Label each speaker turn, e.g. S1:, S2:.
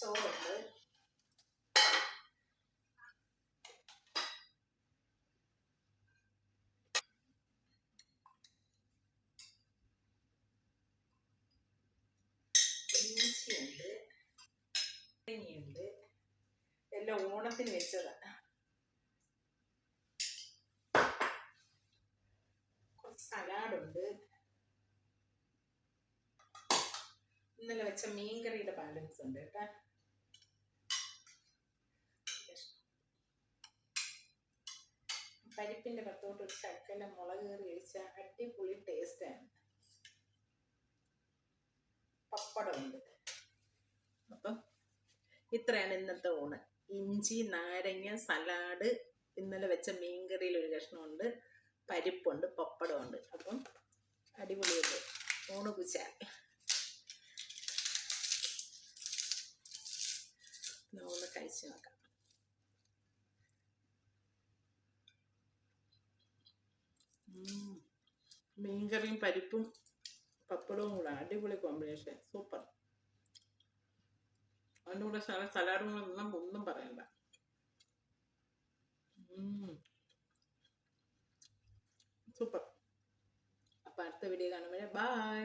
S1: ചോറുണ്ട്. ഇഞ്ചിയുണ്ട്, തേങ്ങയുണ്ട്. എല്ലാം ഓണത്തിന് വെച്ചതാണ്. കുറച്ച് സലാഡുണ്ട്. ഇന്നലെ വെച്ച മീൻകറിയുടെ ബാലൻസ് ഉണ്ട് കേട്ടാ. പരിപ്പിന്റെ പത്തോട്ട് ഒരു ശക്കല മുളക് കയറി ഒഴിച്ച അടിപൊളി ടേസ്റ്റാണ്. പപ്പടമുണ്ട്. അപ്പം ഇത്രയാണ് ഇന്നത്തെ ഊണ്. ഇഞ്ചി, നാരങ്ങ, സലാഡ്, ഇന്നലെ വെച്ച മീൻകറിയിൽ ഒരു കഷ്ണമുണ്ട്, പരിപ്പുണ്ട്, പപ്പടമുണ്ട്. അപ്പം അടിപൊളിയുണ്ട്. ഊണ് കുച്ചാൽ ഒന്ന് കഴിച്ചു നോക്കാം. മീൻകറിയും പരിപ്പും പപ്പടവും കൂടെ അടിപൊളി കോമ്പിനേഷൻ. സൂപ്പർ. അതിൻ്റെ കൂടെ സലാഡും കൂടെ ഒന്നും പറയണ്ട. സൂപ്പർ. അപ്പം അടുത്ത വീഡിയോ കാണുമ്പോൾ ബൈ.